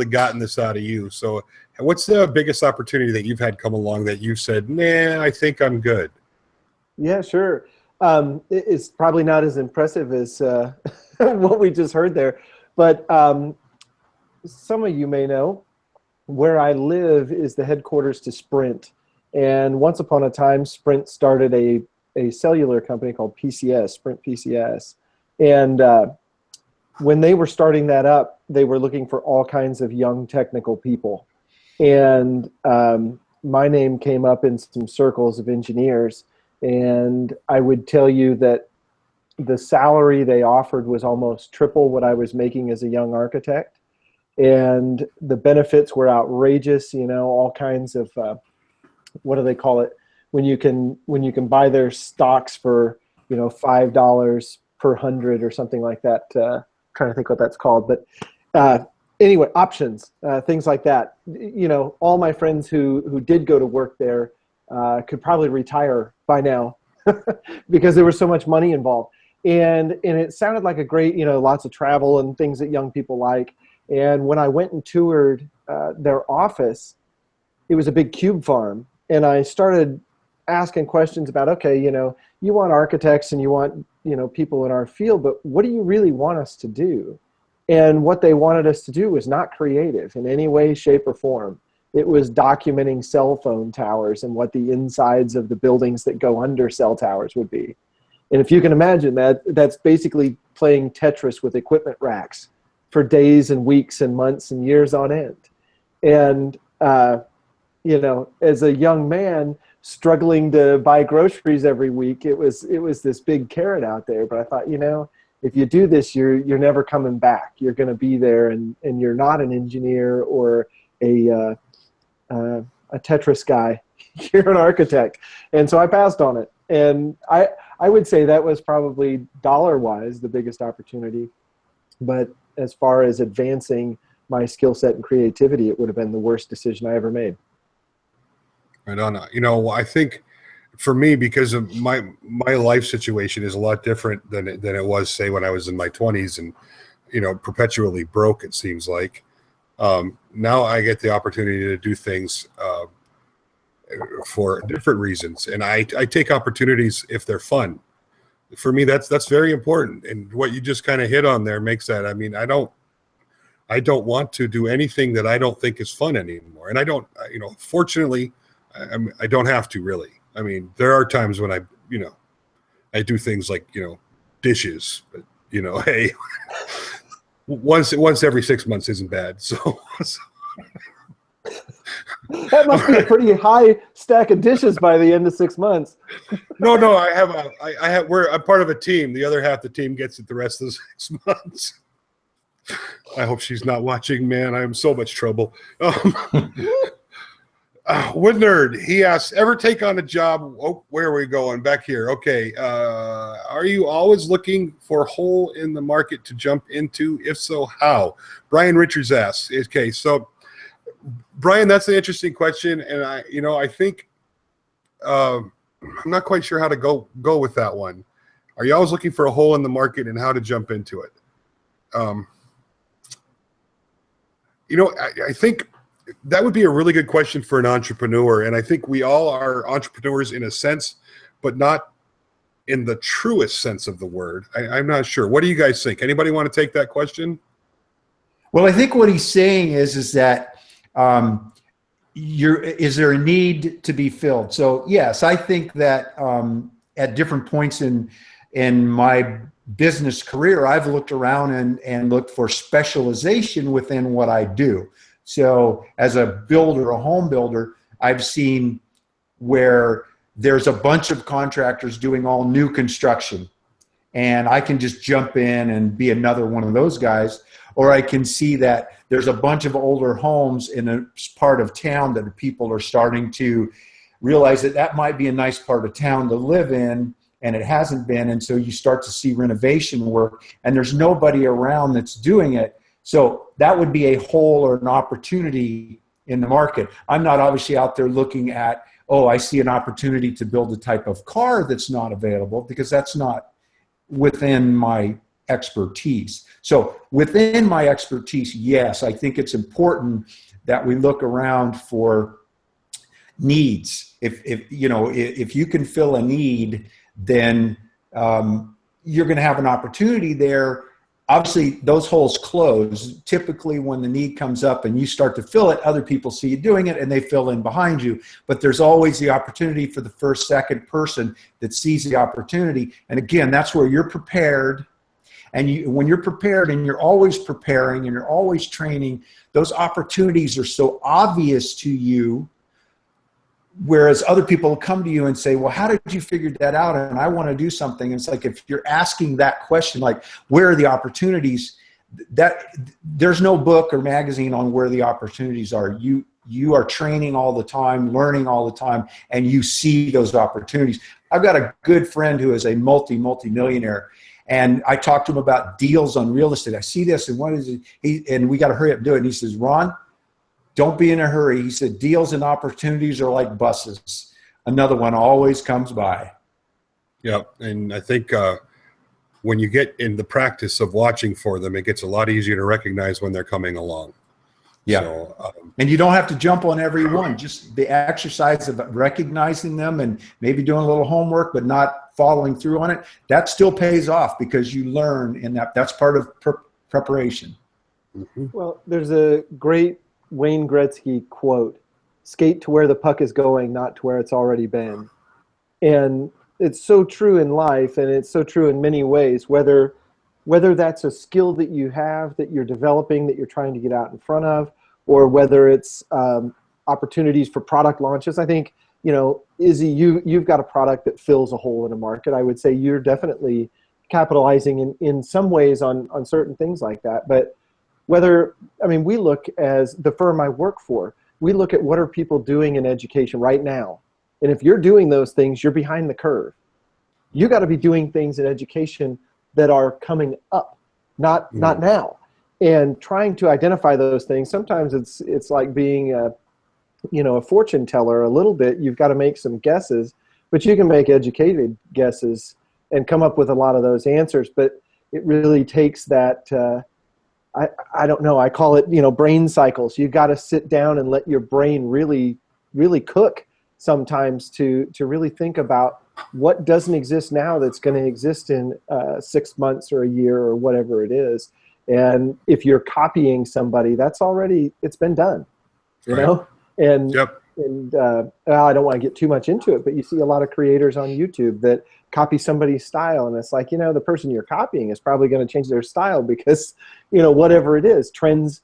gotten this out of you. So, what's the biggest opportunity that you've had come along that you said, "Nah, I think I'm good"? Yeah, sure. It's probably not as impressive as what we just heard there, but some of you may know where I live is the headquarters to Sprint, and once upon a time, Sprint started a cellular company called PCS, Sprint PCS. And when they were starting that up, they were looking for all kinds of young technical people. And my name came up in some circles of engineers. And I would tell you that the salary they offered was almost triple what I was making as a young architect. And the benefits were outrageous, you know, all kinds of, what do they call it? When you can buy their stocks for, you know, $5 per 100 or something like that. Trying to think what that's called, but anyway, options, things like that. You know, all my friends who did go to work there could probably retire by now because there was so much money involved, and it sounded like a great, you know, lots of travel and things that young people like. And when I went and toured their office, it was a big cube farm, and I started asking questions about, okay, you know, you want architects and you want, you know, people in our field, but what do you really want us to do? And what they wanted us to do was not creative in any way, shape, or form. It was documenting cell phone towers and what the insides of the buildings that go under cell towers would be. And if you can imagine that, that's basically playing Tetris with equipment racks for days and weeks and months and years on end. And, you know, as a young man struggling to buy groceries every week, it was this big carrot out there. But I thought, you know, if you do this, you're never coming back. You're going to be there, and you're not an engineer or a Tetris guy. You're an architect. And so I passed on it. And I would say that was probably dollar-wise the biggest opportunity. But as far as advancing my skill set and creativity, it would have been the worst decision I ever made. Right on. You know, I think for me, because of my life situation is a lot different than it was, say, when I was in my 20s and, you know, perpetually broke, it seems like. Now I get the opportunity to do things for different reasons. And I take opportunities if they're fun. For me, that's very important. And what you just kind of hit on there makes that. I mean, I don't want to do anything that I don't think is fun anymore. And I don't, you know, fortunately, I don't have to really. I mean, there are times when I do things like, you know, dishes, but, you know, hey, once every 6 months isn't bad. So that must be a pretty high stack of dishes by the end of 6 months. No, I'm part of a team. The other half of the team gets it the rest of the 6 months. I hope she's not watching, man. I'm in so much trouble. Wood Nerd, he asks, ever take on a job? Oh, where are we going? Back here. Okay. Are you always looking for a hole in the market to jump into? If so, how? Brian Richards asks. Okay, so Brian, that's an interesting question, and I think I'm not quite sure how to go with that one. Are you always looking for a hole in the market and how to jump into it? You know, I think that would be a really good question for an entrepreneur. And I think we all are entrepreneurs in a sense, but not in the truest sense of the word. I'm not sure. What do you guys think? Anybody want to take that question? Well, I think what he's saying is that is there a need to be filled? So yes, I think that at different points in my business career, I've looked around and looked for specialization within what I do. So as a builder, a home builder, I've seen where there's a bunch of contractors doing all new construction, and I can just jump in and be another one of those guys. Or I can see that there's a bunch of older homes in a part of town that people are starting to realize that might be a nice part of town to live in, and it hasn't been. And so you start to see renovation work, and there's nobody around that's doing it. So that would be a hole or an opportunity in the market. I'm not obviously out there looking at, oh, I see an opportunity to build a type of car that's not available, because that's not within my expertise. So within my expertise, yes, I think it's important that we look around for needs. If you can fill a need, then you're going to have an opportunity there. Obviously, those holes close. Typically, when the need comes up and you start to fill it, other people see you doing it and they fill in behind you. But there's always the opportunity for the first, second person that sees the opportunity. And again, that's where you're prepared. And when you're prepared and you're always preparing and you're always training, those opportunities are so obvious to you. Whereas other people come to you and say, well, how did you figure that out? And I want to do something. And it's like, if you're asking that question, like, where are the opportunities? That there's no book or magazine on where the opportunities are. You are training all the time, learning all the time, and you see those opportunities. I've got a good friend who is a multi-millionaire, and I talked to him about deals on real estate. I see this, and what is it? And we got to hurry up and do it. And he says, Ron, don't be in a hurry. He said, deals and opportunities are like buses. Another one always comes by. Yeah, and I think when you get in the practice of watching for them, it gets a lot easier to recognize when they're coming along. Yeah, so, and you don't have to jump on every one. Just the exercise of recognizing them and maybe doing a little homework, but not following through on it. That still pays off, because you learn in that. That's part of preparation. Mm-hmm. Well, there's a great Wayne Gretzky quote: skate to where the puck is going, not to where it's already been. And it's so true in life, and it's so true in many ways, whether that's a skill that you have, that you're developing, that you're trying to get out in front of, or whether it's opportunities for product launches. I think, Izzy, you've got a product that fills a hole in a market. I would say you're definitely capitalizing in some ways on certain things like that. But we look, as the firm I work for, we look at what are people doing in education right now. And if you're doing those things, you're behind the curve. You got to be doing things in education that are coming up, not now. And trying to identify those things, sometimes it's like being a fortune teller a little bit. You've got to make some guesses, but you can make educated guesses and come up with a lot of those answers. But it really takes that, I don't know, I call it, brain cycles. You got to sit down and let your brain really, really cook sometimes to really think about what doesn't exist now that's going to exist in 6 months or a year or whatever it is. And if you're copying somebody, it's been done, you know? And, yep. And I don't want to get too much into it, but you see a lot of creators on YouTube that copy somebody's style. And it's like, the person you're copying is probably going to change their style because, whatever it is, trends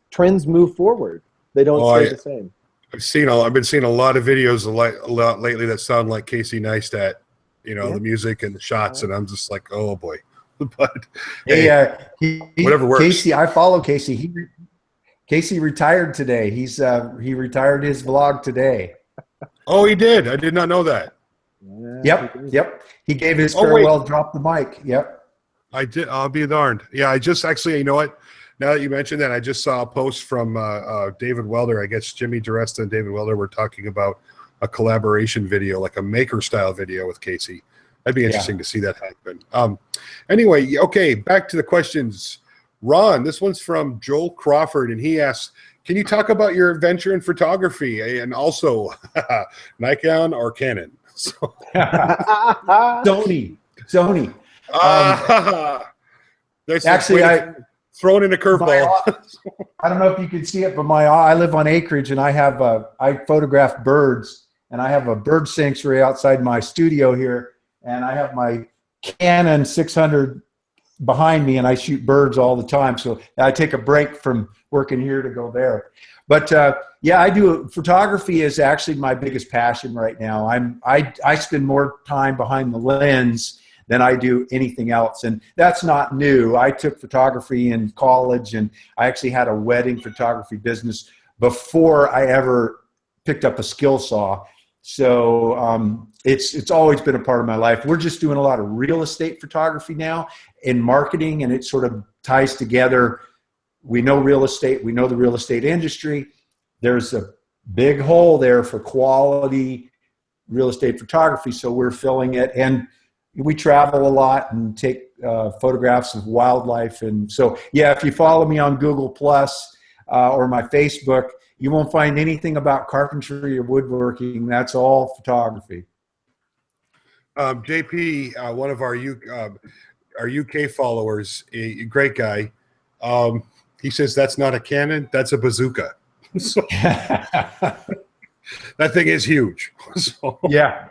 move forward. They don't stay the same. I've been seeing a lot of videos a lot lately that sound like Casey Neistat, the music and the shots, and I'm just like, oh boy. But hey, whatever works. Casey, I follow Casey. Casey retired today. He retired his vlog today. Oh, he did. I did not know that. Yep. He gave his farewell, drop the mic. Yep. I did. I'll be darned. Yeah, I just actually, you know what? Now that you mentioned that, I just saw a post from David Welder. I guess Jimmy DiResta and David Welder were talking about a collaboration video, like a maker style video with Casey. That'd be interesting to see that happen. Anyway, okay, back to the questions. Ron, this one's from Joel Crawford, and he asks, can you talk about your adventure in photography and also Nikon or Canon? So. Sony. Actually, Throwing in a curveball. I don't know if you can see it, but I live on acreage, and I photograph birds, and I have a bird sanctuary outside my studio here, and I have my Canon 600 behind me, and I shoot birds all the time. So I take a break from working here to go there. But yeah, I do. Photography is actually my biggest passion right now. I spend more time behind the lens than I do anything else. And that's not new. I took photography in college, and I actually had a wedding photography business before I ever picked up a skill saw. So it's always been a part of my life. We're just doing a lot of real estate photography now in marketing, and it sort of ties together. We know real estate. We know the real estate industry. There's a big hole there for quality real estate photography, so we're filling it. And we travel a lot and take photographs of wildlife. And so, yeah, if you follow me on Google Plus or my Facebook, you won't find anything about carpentry or woodworking. That's all photography. JP, one of our UK followers, a great guy, he says that's not a cannon, that's a bazooka. So, that thing is huge. So. Yeah.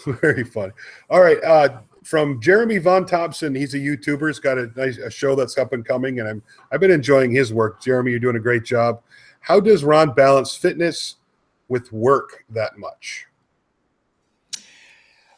Very fun. All right. From Jeremy Von Thompson, he's a YouTuber. He's got a show that's up and coming, and I've been enjoying his work. Jeremy, you're doing a great job. How does Ron balance fitness with work that much?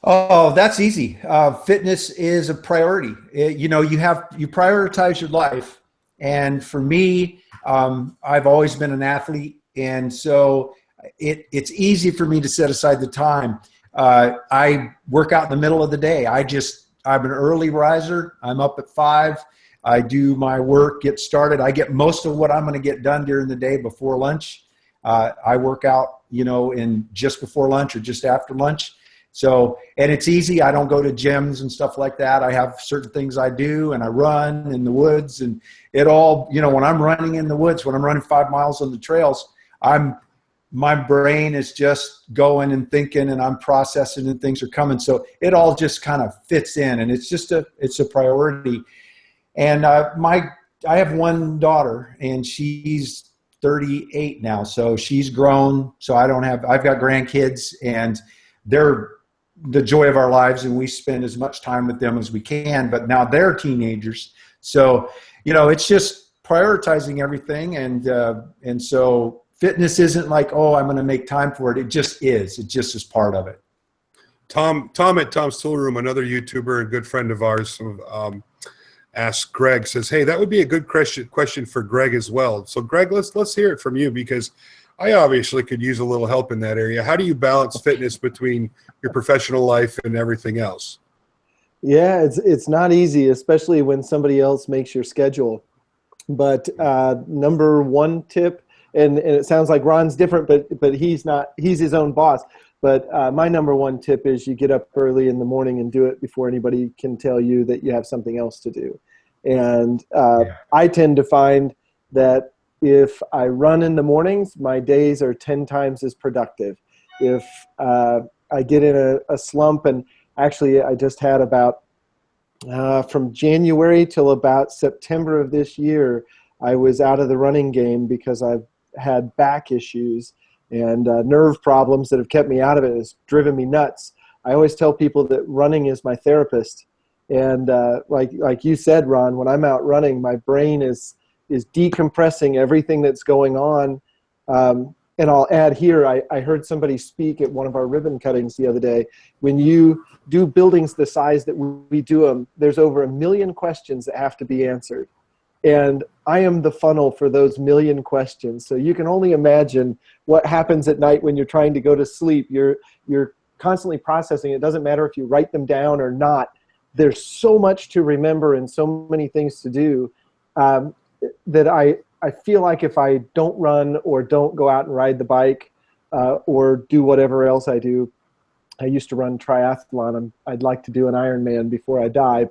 Oh, that's easy. Fitness is a priority. You prioritize your life. And for me, I've always been an athlete. And so it's easy for me to set aside the time. I work out in the middle of the day. I'm an early riser. I'm up at 5. I do my work, get started. I get most of what I'm going to get done during the day before lunch. I work out, in just before lunch or just after lunch. So, and it's easy. I don't go to gyms and stuff like that. I have certain things I do, and I run in the woods, and it all, when I'm running in the woods, when I'm running 5 miles on the trails, my brain is just going and thinking, and I'm processing, and things are coming. So it all just kind of fits in, and it's a priority. And I have one daughter, and she's 38 now. So she's grown. So I've got grandkids, and they're the joy of our lives, and we spend as much time with them as we can, but now they're teenagers. So, it's just prioritizing everything. And so fitness isn't like, oh, I'm going to make time for it. It just is. It just is part of it. Tom at Tom's Tool Room, another YouTuber and good friend of ours, asked Greg, says, hey, that would be a good question for Greg as well. So Greg, let's hear it from you, because I obviously could use a little help in that area. How do you balance fitness between your professional life and everything else? Yeah, it's not easy, especially when somebody else makes your schedule. But number one tip, and it sounds like Ron's different, but he's his own boss. But my number one tip is you get up early in the morning and do it before anybody can tell you that you have something else to do. And I tend to find that if I run in the mornings, my days are 10 times as productive. If I get in a slump, and actually I just had about from January till about September of this year, I was out of the running game because I've had back issues and nerve problems that have kept me out of it. It's driven me nuts. I always tell people that running is my therapist. And like you said, Ron, when I'm out running, my brain is decompressing everything that's going on. And I'll add here, I heard somebody speak at one of our ribbon cuttings the other day. When you do buildings the size that we do them, there's over 1 million questions that have to be answered. And I am the funnel for those 1 million questions. So you can only imagine what happens at night when you're trying to go to sleep. You're constantly processing. It doesn't matter if you write them down or not. There's so much to remember and so many things to do that I feel like if I don't run or don't go out and ride the bike or do whatever else I do, I used to run triathlon. I'd like to do an Ironman before I die,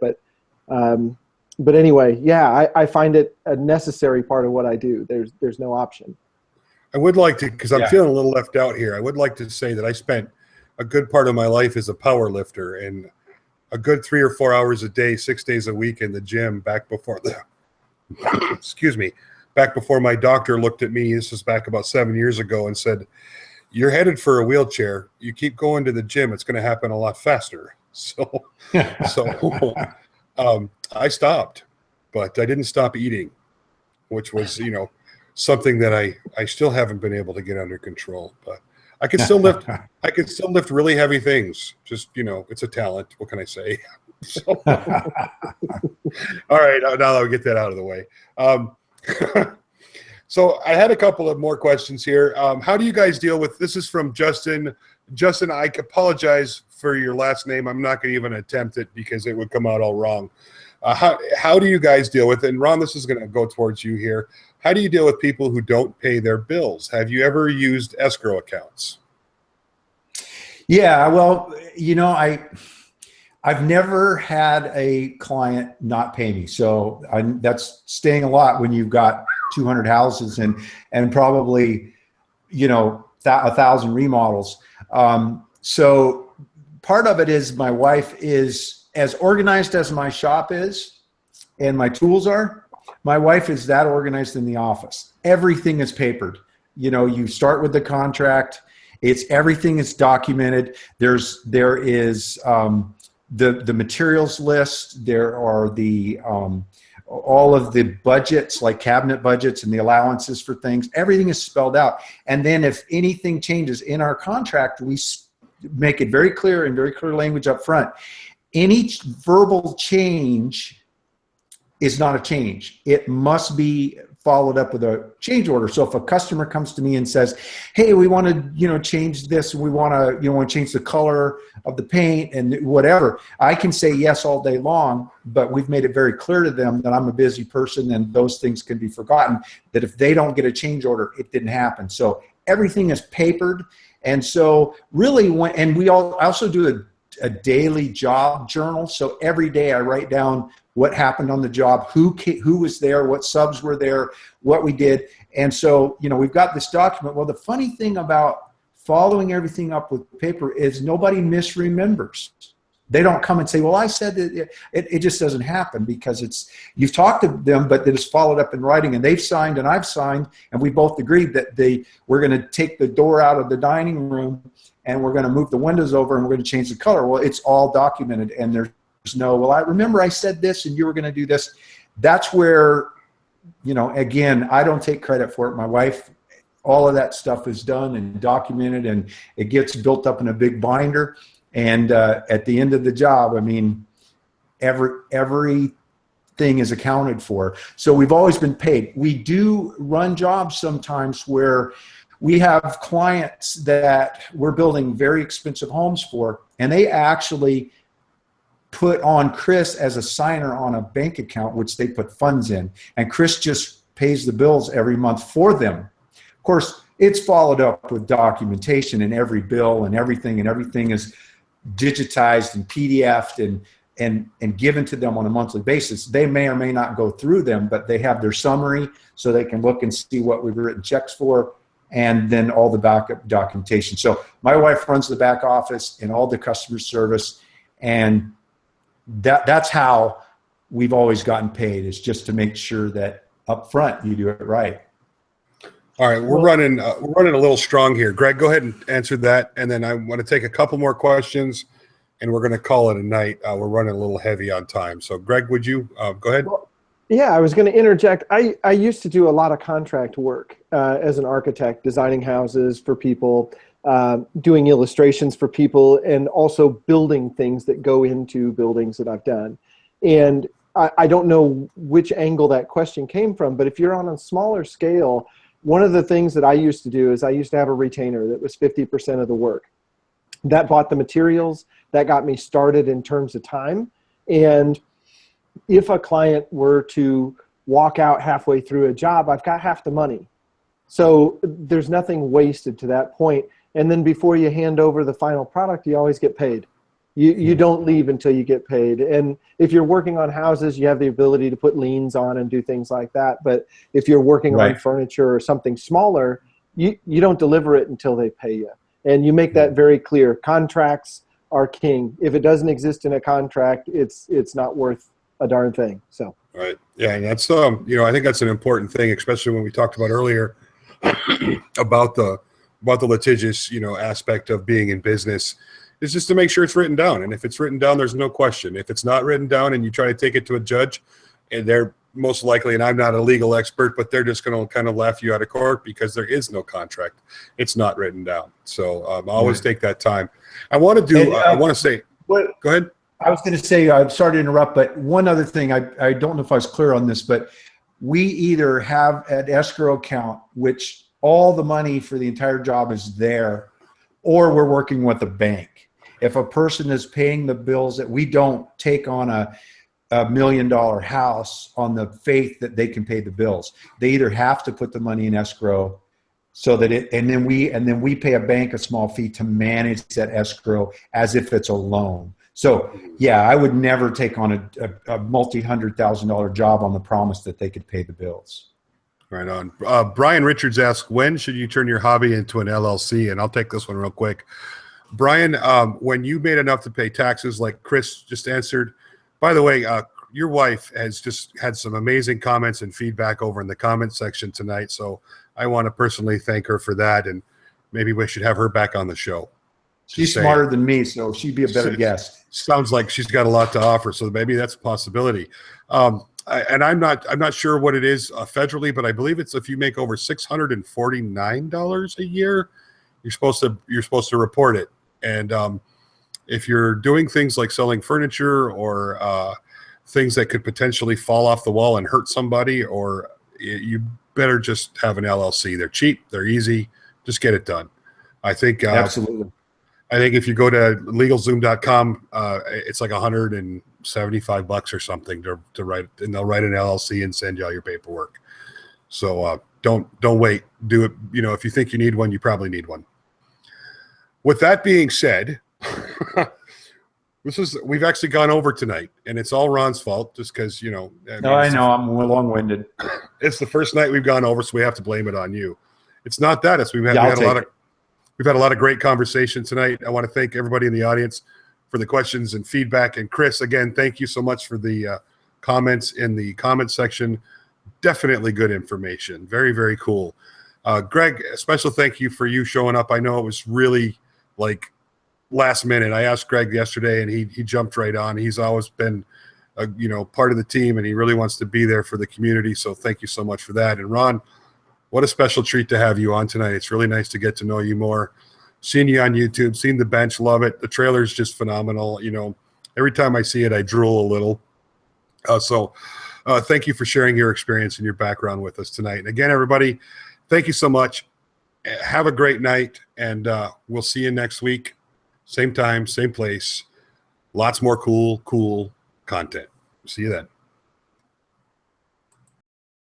but anyway, yeah, I find it a necessary part of what I do. There's no option. I would like to, because I'm feeling a little left out here, I would like to say that I spent a good part of my life as a power lifter, and a good 3 or 4 hours a day, 6 days a week in the gym back before the excuse me, back before my doctor looked at me. This was back about 7 years ago, and said, "You're headed for a wheelchair. You keep going to the gym, it's going to happen a lot faster." So I stopped, but I didn't stop eating, which was, something that I still haven't been able to get under control. But I can still lift. I can still lift really heavy things. Just, it's a talent. What can I say? So, all right. Now that we get that out of the way. So I had a couple of more questions here. How do you guys deal with, this is from Justin. Justin, I apologize for your last name. I'm not going to even attempt it because it would come out all wrong. How do you guys deal with it? And Ron, this is going to go towards you here. How do you deal with people who don't pay their bills? Have you ever used escrow accounts? Yeah, well, I've never had a client not pay me. So that's staying a lot when you've got 200 houses and probably, 1,000 remodels. So part of it is my wife is as organized as my shop is and my tools are. My wife is that organized in the office. Everything is papered. You start with the contract. Everything is documented. There is the materials list. There are the all of the budgets, like cabinet budgets and the allowances for things. Everything is spelled out. And then if anything changes in our contract, we make it very clear in very clear language up front. Any verbal change is not a change. It must be followed up with a change order. So if a customer comes to me and says, "Hey, we want to, change this. We want to, change the color of the paint and whatever," I can say yes all day long, but we've made it very clear to them that I'm a busy person and those things can be forgotten, that if they don't get a change order, it didn't happen. So everything is papered. And so really we also do a daily job journal. So every day I write down what happened on the job, who was there, what subs were there, what we did. And so, we've got this document. Well, the funny thing about following everything up with paper is nobody misremembers. They don't come and say, "Well, I said that." It just doesn't happen because you've talked to them, but it is followed up in writing, and they've signed and I've signed, and we both agreed that we're going to take the door out of the dining room and we're going to move the windows over and we're going to change the color. Well, it's all documented, and there's no, "Well, I remember I said this and you were going to do this." That's where, again, I don't take credit for it. My wife, all of that stuff is done and documented, and it gets built up in a big binder. And at the end of the job, everything is accounted for. So we've always been paid. We do run jobs sometimes where we have clients that we're building very expensive homes for, and they actually put on Chris as a signer on a bank account, which they put funds in. And Chris just pays the bills every month for them. Of course, it's followed up with documentation in every bill and everything is digitized and PDF'd and given to them on a monthly basis. They may or may not go through them, but they have their summary so they can look and see what we've written checks for, and then all the backup documentation. So my wife runs the back office and all the customer service, and that's how we've always gotten paid, is just to make sure that up front you do it right. All right, we're running a little strong here. Greg, go ahead and answer that, and then I want to take a couple more questions, and we're going to call it a night. We're running a little heavy on time. So, Greg, would you go ahead? Well, yeah, I was going to interject. I used to do a lot of contract work as an architect, designing houses for people, doing illustrations for people, and also building things that go into buildings that I've done. And I don't know which angle that question came from, but if you're on a smaller scale, one of the things that I used to do is I used to have a retainer that was 50% of the work. That bought the materials, that got me started in terms of time. And if a client were to walk out halfway through a job, I've got half the money. So there's nothing wasted to that point. And then before you hand over the final product, you always get paid. You don't leave until you get paid. And if you're working on houses, you have the ability to put liens on and do things like that. But if you're working on furniture or something smaller, you don't deliver it until they pay you. And you make that very clear. Contracts are king. If it doesn't exist in a contract, it's not worth a darn thing. So. Right. Yeah, and that's I think that's an important thing, especially when we talked about earlier about the litigious, aspect of being in business, is just to make sure it's written down. And if it's written down, there's no question. If it's not written down and you try to take it to a judge, and they're most likely, and I'm not a legal expert, but they're just going to kind of laugh you out of court because there is no contract. It's not written down. So always take that time. I want to say, go ahead. I was going to say, I'm sorry to interrupt, but one other thing, I don't know if I was clear on this, but we either have an escrow account, which all the money for the entire job is there, or we're working with a bank. If a person is paying the bills, that we don't take on a $1 million house on the faith that they can pay the bills. They either have to put the money in escrow so that and then we pay a bank a small fee to manage that escrow as if it's a loan. So yeah, I would never take on a multi-$100,000 job on the promise that they could pay the bills. Right on. Brian Richards asks, when should you turn your hobby into an LLC? And I'll take this one real quick. Brian, when you made enough to pay taxes, like Chris just answered. By the way, your wife has just had some amazing comments and feedback over in the comment section tonight. So I want to personally thank her for that. And maybe we should have her back on the show. She's smarter than me, so she'd be a better guest. Sounds like she's got a lot to offer, so maybe that's a possibility. And I'm not sure what it is federally, but I believe it's if you make over $649 a year, you're supposed to report it. And if you're doing things like selling furniture or things that could potentially fall off the wall and hurt somebody, or you better just have an LLC. They're cheap, they're easy, just get it done. I think absolutely. I think if you go to LegalZoom.com, it's like $175 or something to write, and they'll write an LLC and send you all your paperwork. So don't wait. Do it. If you think you need one, you probably need one. With that being said, we've actually gone over tonight, and it's all Ron's fault, just because No, I know I'm long-winded. It's the first night we've gone over, so we have to blame it on you. It's not that. It's we've had a lot of great conversation tonight. I want to thank everybody in the audience for the questions and feedback. And Chris, again, thank you so much for the comments in the comment section. Definitely good information. Very, very cool. Greg, a special thank you for you showing up. I know it was really like last minute. I asked Greg yesterday, and he jumped right on. He's always been part of the team, and he really wants to be there for the community. So thank you so much for that. And Ron, what a special treat to have you on tonight. It's really nice to get to know you more. Seeing you on YouTube, seeing the bench, love it. The trailer's just phenomenal. Every time I see it, I drool a little. So thank you for sharing your experience and your background with us tonight. And again, everybody, thank you so much. Have a great night, and we'll see you next week. Same time, same place. Lots more cool content. See you then.